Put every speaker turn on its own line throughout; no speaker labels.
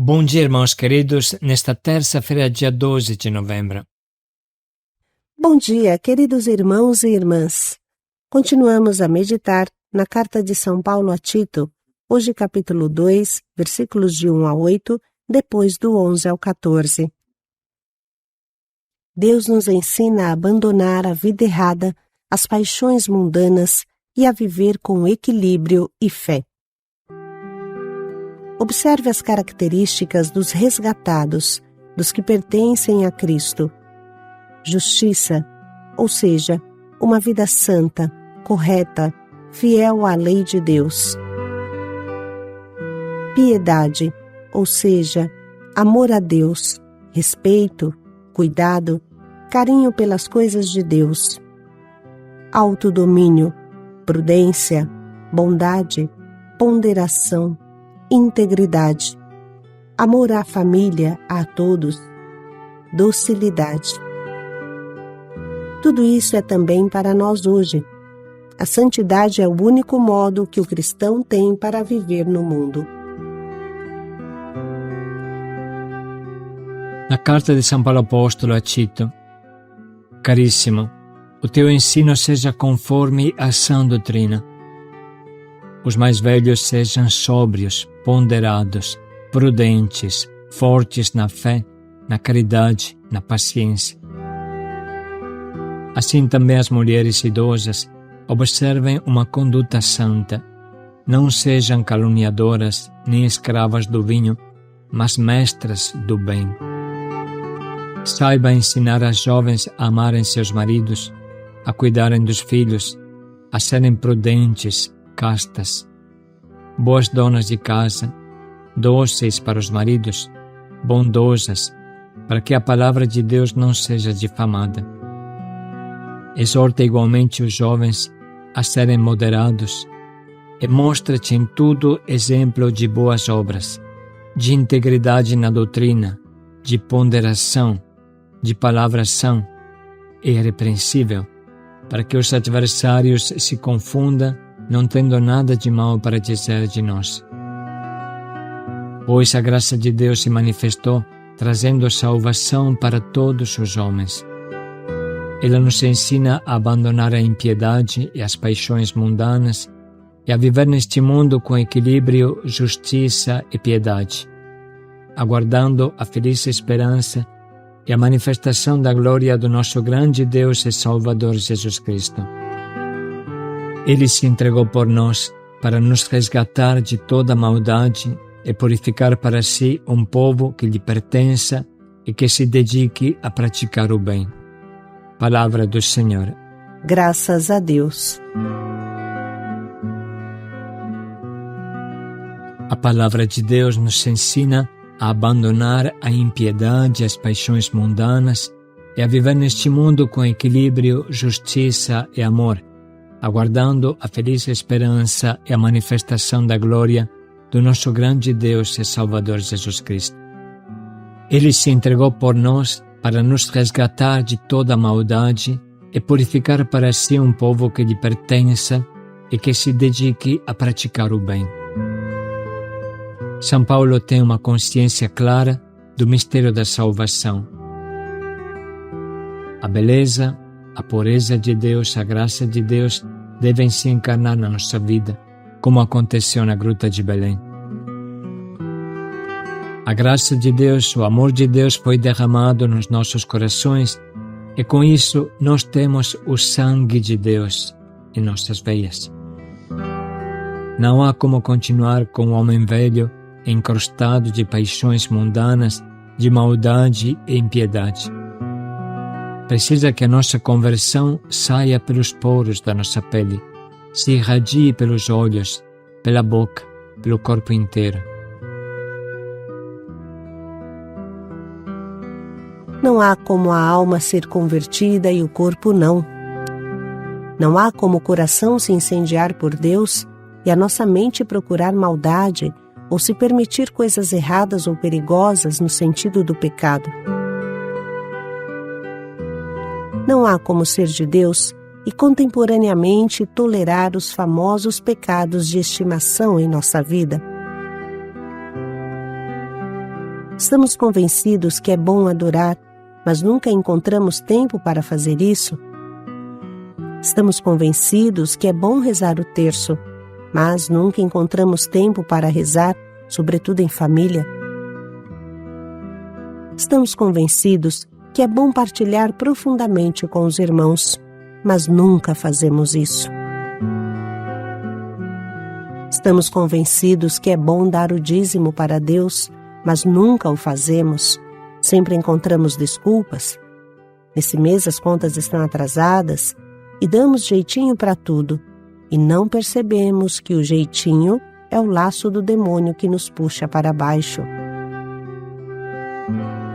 Bom dia, irmãos queridos, nesta terça-feira, dia 12 de novembro.
Bom dia, queridos irmãos e irmãs. Continuamos a meditar na carta de São Paulo a Tito, hoje capítulo 2, versículos de 1 a 8, depois do 11 ao 14. Deus nos ensina a abandonar a vida errada, as paixões mundanas e a viver com equilíbrio e fé. Observe as características dos resgatados, dos que pertencem a Cristo. Justiça, ou seja, uma vida santa, correta, fiel à lei de Deus. Piedade, ou seja, amor a Deus, respeito, cuidado, carinho pelas coisas de Deus. Autodomínio, prudência, bondade, ponderação, integridade, amor à família, a todos, docilidade. Tudo isso é também para nós hoje. A santidade é o único modo que o cristão tem para viver no mundo.
Na carta de São Paulo Apostolo a Tito: Carissimo, o teu ensino seja conforme a sã doutrina. Os mais velhos sejam sóbrios, ponderados, prudentes, fortes na fé, na caridade, na paciência. Assim também as mulheres idosas observem uma conduta santa. Não sejam caluniadoras nem escravas do vinho, mas mestras do bem. Saiba ensinar as jovens a amarem seus maridos, a cuidarem dos filhos, a serem prudentes, castas, boas donas de casa, dóceis para os maridos, bondosas, para que a palavra de Deus não seja difamada. Exorta igualmente os jovens a serem moderados e mostra-te em tudo exemplo de boas obras, de integridade na doutrina, de ponderação, de palavra sã e irrepreensível, para que os adversários se confundam, não tendo nada de mal para dizer de nós. Pois a graça de Deus se manifestou, trazendo salvação para todos os homens. Ela nos ensina a abandonar a impiedade e as paixões mundanas e a viver neste mundo com equilíbrio, justiça e piedade, aguardando a feliz esperança e a manifestação da glória do nosso grande Deus e Salvador Jesus Cristo. Ele se entregou por nós para nos resgatar de toda maldade e purificar para si um povo que lhe pertença e que se dedique a praticar o bem. Palavra do Senhor.
Graças a Deus.
A palavra de Deus nos ensina a abandonar a impiedade e as paixões mundanas e a viver neste mundo com equilíbrio, justiça e amor, aguardando a feliz esperança e a manifestação da glória do nosso grande Deus e Salvador Jesus Cristo. Ele se entregou por nós para nos resgatar de toda a maldade e purificar para si um povo que lhe pertença e que se dedique a praticar o bem. São Paulo tem uma consciência clara do mistério da salvação. A beleza, a pureza de Deus, a graça de Deus devem se encarnar na nossa vida, como aconteceu na Gruta de Belém. A graça de Deus, o amor de Deus foi derramado nos nossos corações e com isso nós temos o sangue de Deus em nossas veias. Não há como continuar com o homem velho encrustado de paixões mundanas, de maldade e impiedade. Precisa que a nossa conversão saia pelos poros da nossa pele, se irradie pelos olhos, pela boca, pelo corpo inteiro.
Não há como a alma ser convertida e o corpo não. Não há como o coração se incendiar por Deus e a nossa mente procurar maldade ou se permitir coisas erradas ou perigosas no sentido do pecado. Não há como ser de Deus e contemporaneamente tolerar os famosos pecados de estimação em nossa vida. Estamos convencidos que é bom adorar, mas nunca encontramos tempo para fazer isso? Estamos convencidos que é bom rezar o terço, mas nunca encontramos tempo para rezar, sobretudo em família? Estamos convencidos que é bom partilhar profundamente com os irmãos, mas nunca fazemos isso. Estamos convencidos que é bom dar o dízimo para Deus, mas nunca o fazemos. Sempre encontramos desculpas. Nesse mês as contas estão atrasadas e damos jeitinho para tudo, e não percebemos que o jeitinho é o laço do demônio que nos puxa para baixo.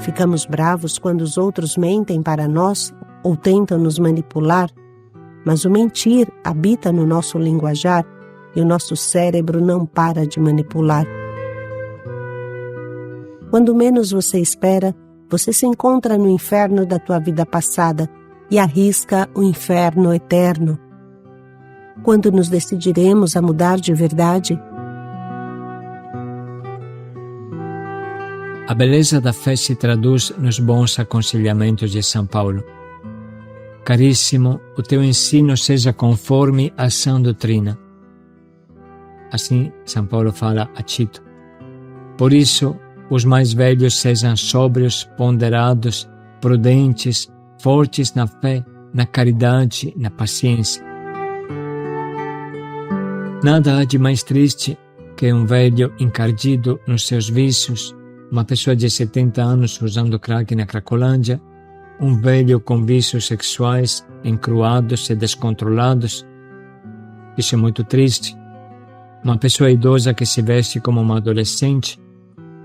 Ficamos bravos quando os outros mentem para nós ou tentam nos manipular, mas o mentir habita no nosso linguajar e o nosso cérebro não para de manipular. Quando menos você espera, você se encontra no inferno da tua vida passada e arrisca o inferno eterno. Quando nos decidiremos a mudar de verdade?
A beleza da fé se traduz nos bons aconselhamentos de São Paulo. Caríssimo, o teu ensino seja conforme à sã doutrina. Assim, São Paulo fala a Tito. Por isso, os mais velhos sejam sóbrios, ponderados, prudentes, fortes na fé, na caridade, na paciência. Nada há de mais triste que um velho encardido nos seus vícios, uma pessoa de 70 anos usando crack na Cracolândia, um velho com vícios sexuais encruados e descontrolados. Isso é muito triste. Uma pessoa idosa que se veste como uma adolescente,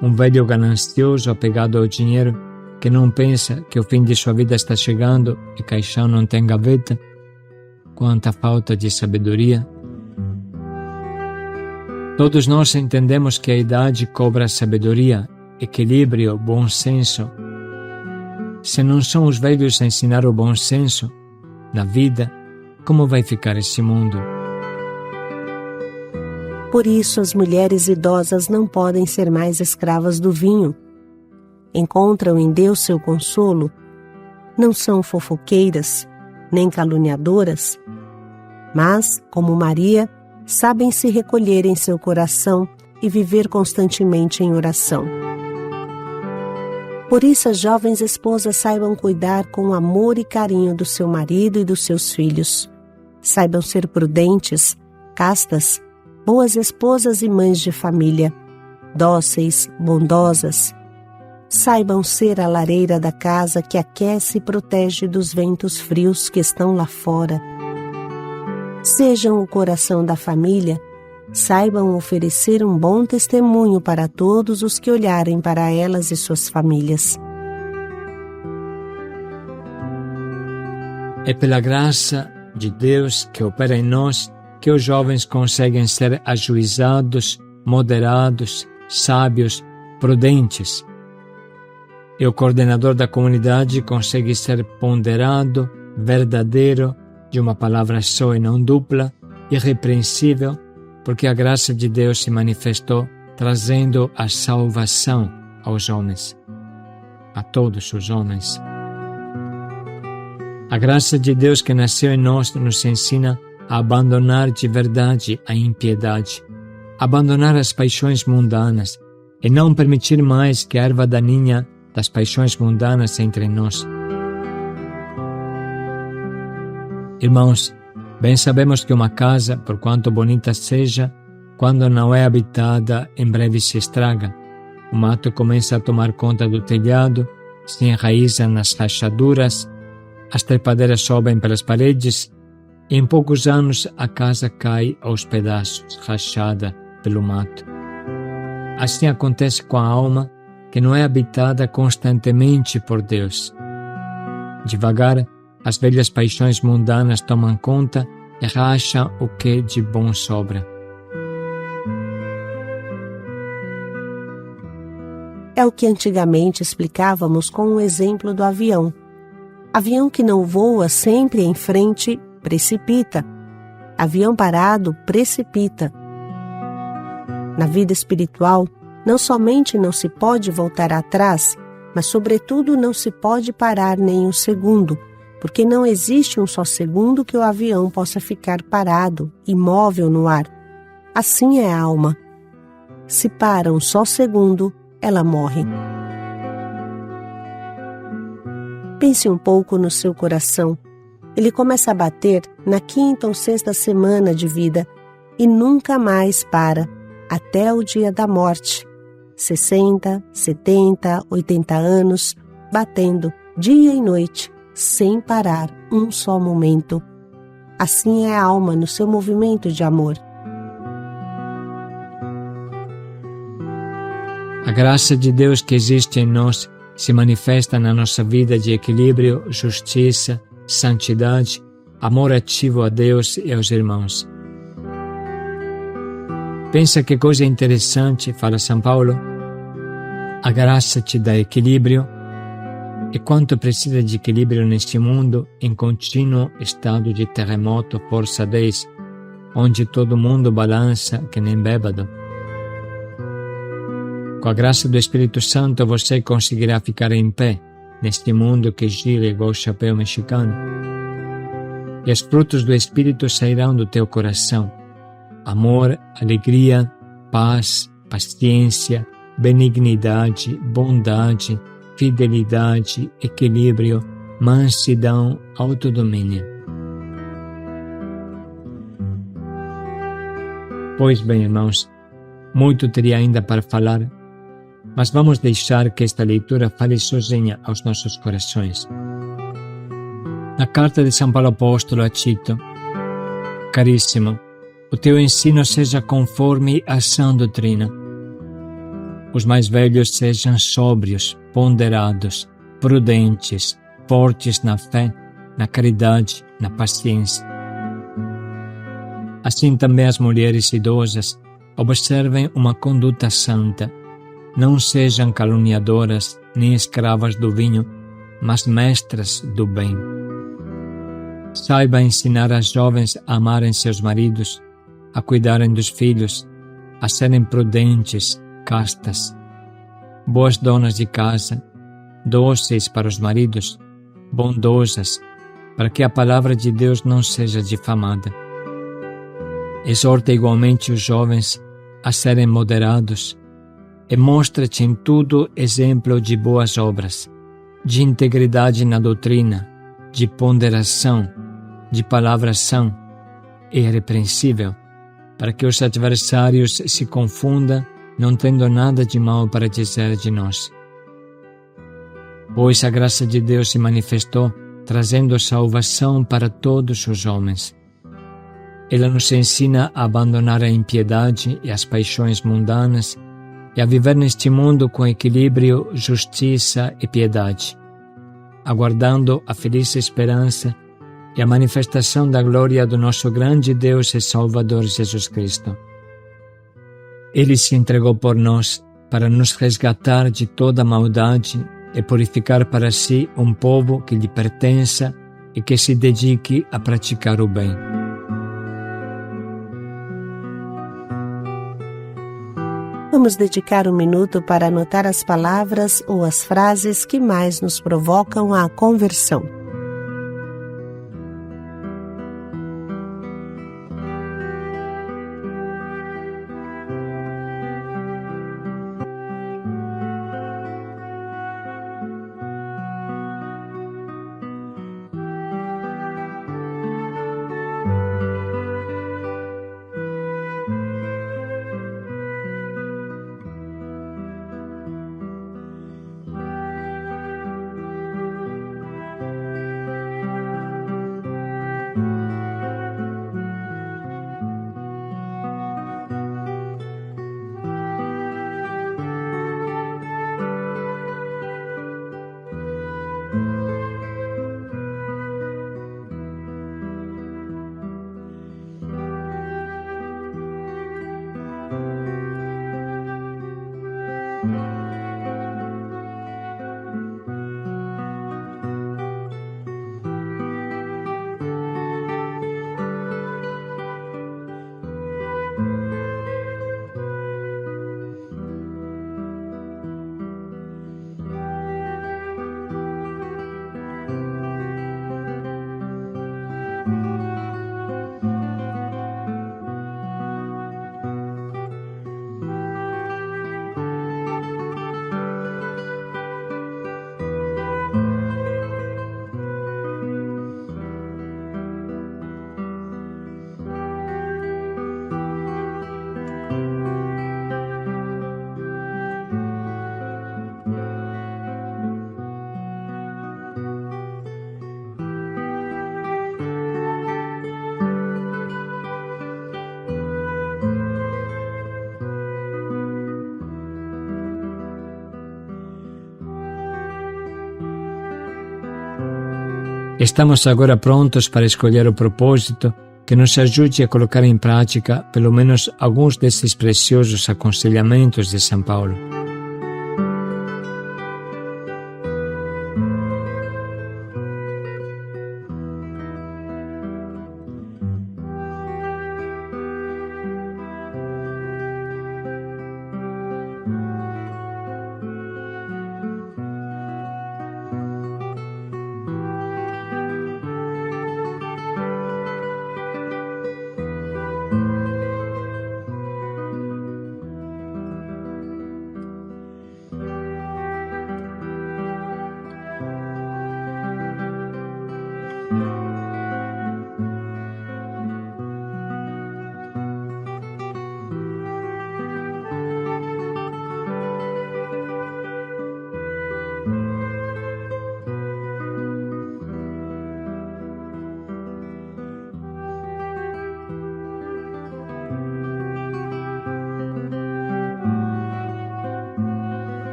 um velho ganancioso apegado ao dinheiro, que não pensa que o fim de sua vida está chegando e caixão não tem gaveta. Quanta falta de sabedoria! Todos nós entendemos que a idade cobra sabedoria, equilíbrio, bom senso. Se não são os velhos a ensinar o bom senso na vida, como vai ficar esse mundo?
Por isso, as mulheres idosas não podem ser mais escravas do vinho. Encontram em Deus seu consolo. Não são fofoqueiras, nem caluniadoras, mas, como Maria, sabem se recolher em seu coração e viver constantemente em oração. Por isso, as jovens esposas saibam cuidar com amor e carinho do seu marido e dos seus filhos. Saibam ser prudentes, castas, boas esposas e mães de família, dóceis, bondosas. Saibam ser a lareira da casa que aquece e protege dos ventos frios que estão lá fora. Sejam o coração da família, saibam oferecer um bom testemunho para todos os que olharem para elas e suas famílias.
É pela graça de Deus que opera em nós que os jovens conseguem ser ajuizados, moderados, sábios, prudentes. E o coordenador da comunidade consegue ser ponderado, verdadeiro, de uma palavra só e não dupla, irrepreensível, porque a graça de Deus se manifestou trazendo a salvação aos homens, a todos os homens. A graça de Deus que nasceu em nós nos ensina a abandonar de verdade a impiedade, abandonar as paixões mundanas e não permitir mais que a erva daninha das paixões mundanas entre nós. Irmãos, bem sabemos que uma casa, por quanto bonita seja, quando não é habitada, em breve se estraga. O mato começa a tomar conta do telhado, se enraiza nas rachaduras, as trepadeiras sobem pelas paredes e em poucos anos a casa cai aos pedaços, rachada pelo mato. Assim acontece com a alma que não é habitada constantemente por Deus. Devagar, as velhas paixões mundanas tomam conta e racham o que de bom sobra.
É o que antigamente explicávamos com o exemplo do avião. Avião que não voa sempre em frente, precipita. Avião parado, precipita. Na vida espiritual, Não somente não se pode voltar atrás, mas sobretudo não se pode parar nem um segundo, porque não existe um só segundo que o avião possa ficar parado, imóvel no ar. Assim é a alma. Se para um só segundo, ela morre. Pense um pouco no seu coração. Ele começa a bater na 5ª ou 6ª semana de vida e nunca mais para, até o dia da morte. 60, 70, 80 anos, batendo dia e noite, sem parar um só momento. Assim é a alma no seu movimento de amor.
A graça de Deus que existe em nós se manifesta na nossa vida de equilíbrio, justiça, santidade, amor ativo a Deus e aos irmãos. Pensa que coisa interessante, fala São Paulo? A graça te dá equilíbrio, e quanto precisa de equilíbrio neste mundo em contínuo estado de terremoto força 10, onde todo mundo balança que nem bêbado. Com a graça do Espírito Santo você conseguirá ficar em pé neste mundo que gira igual chapéu mexicano. E os frutos do Espírito sairão do teu coração: amor, alegria, paz, paciência, benignidade, bondade, fidelidade, equilíbrio, mansidão, autodomínio. Pois bem, irmãos, muito teria ainda para falar, mas vamos deixar que esta leitura fale sozinha aos nossos corações. Na carta de São Paulo Apóstolo a Tito: Carissimo, o teu ensino seja conforme a sã doutrina. Os mais velhos sejam sóbrios, ponderados, prudentes, fortes na fé, na caridade, na paciência. Assim também as mulheres idosas observem uma conduta santa. Não sejam caluniadoras nem escravas do vinho, mas mestras do bem. Saiba ensinar as jovens a amarem seus maridos, a cuidarem dos filhos, a serem prudentes, castas, boas donas de casa, dóceis para os maridos, bondosas, para que a palavra de Deus não seja difamada. Exorta igualmente os jovens a serem moderados e mostra-te em tudo exemplo de boas obras, de integridade na doutrina, de ponderação, de palavra sã e irrepreensível, para que os adversários se confundam, não tendo nada de mal para dizer de nós. Pois a graça de Deus se manifestou, trazendo salvação para todos os homens. Ela nos ensina a abandonar a impiedade e as paixões mundanas e a viver neste mundo com equilíbrio, justiça e piedade, aguardando a feliz esperança e a manifestação da glória do nosso grande Deus e Salvador Jesus Cristo. Ele se entregou por nós para nos resgatar de toda maldade e purificar para si um povo que lhe pertença e que se dedique a praticar o bem.
Vamos dedicar um minuto para anotar as palavras ou as frases que mais nos provocam a conversão.
Estamos agora prontos para escolher o propósito que nos ajude a colocar em prática pelo menos alguns desses preciosos aconselhamentos de São Paulo.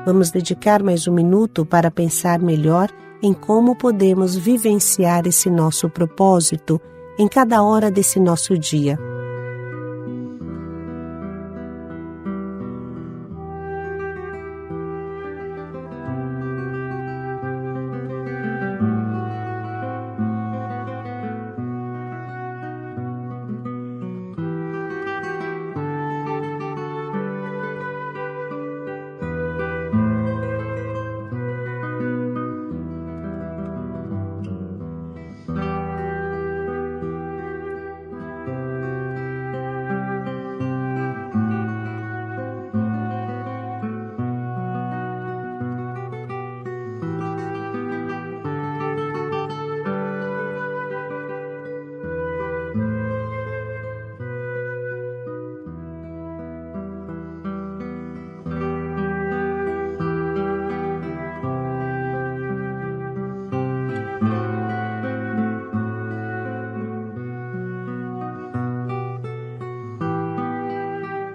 Vamos dedicar mais um minuto para pensar melhor em como podemos vivenciar esse nosso propósito em cada hora desse nosso dia.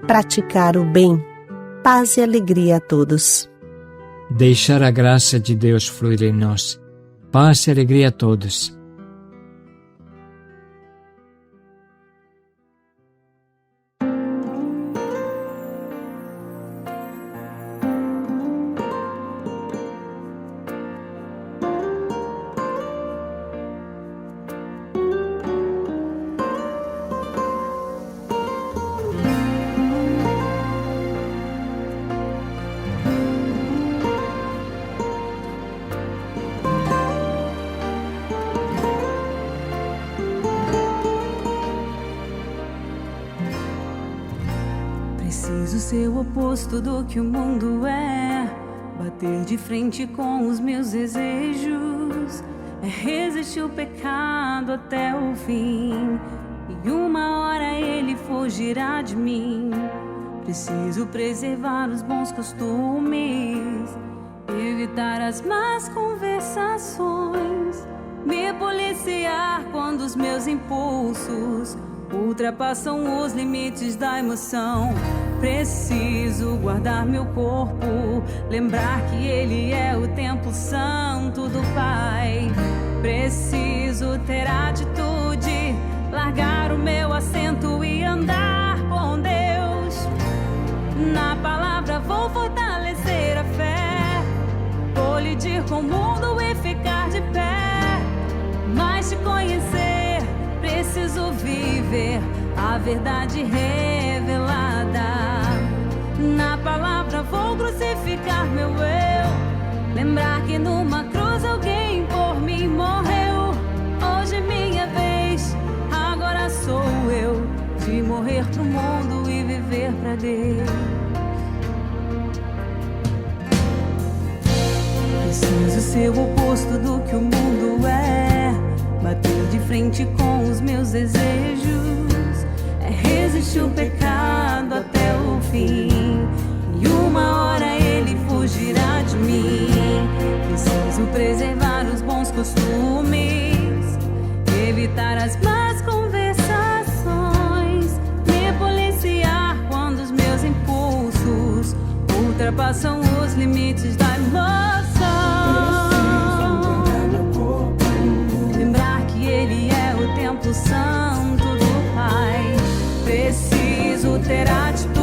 Praticar o bem, paz e alegria a todos.
Deixar a graça de Deus fluir em nós. Paz e alegria a todos.
Preciso ser o oposto do que o mundo é, bater de frente com os meus desejos, é resistir o pecado até o fim, e uma hora ele fugirá de mim. Preciso preservar os bons costumes, evitar as más conversações, me policiar quando os meus impulsos ultrapassam os limites da emoção. Preciso guardar meu corpo, lembrar que ele é o templo santo do Pai. Preciso ter atitude, largar o meu assento e andar com Deus. Na palavra vou fortalecer a fé, colidir com o mundo e ficar de pé. Mas te conhecer, preciso viver a verdade revelada. Na palavra vou crucificar meu eu, lembrar que numa cruz alguém por mim morreu. Hoje é minha vez, agora sou eu, de morrer pro mundo e viver pra Deus. Preciso ser o oposto do que o mundo é, bater de frente com os meus desejos, é resistir o pecado até o fim, e uma hora ele fugirá de mim. Preciso preservar os bons costumes, evitar as más conversações, me policiar quando os meus impulsos ultrapassam os limites da emoção. Santo do Pai. Preciso ter atitude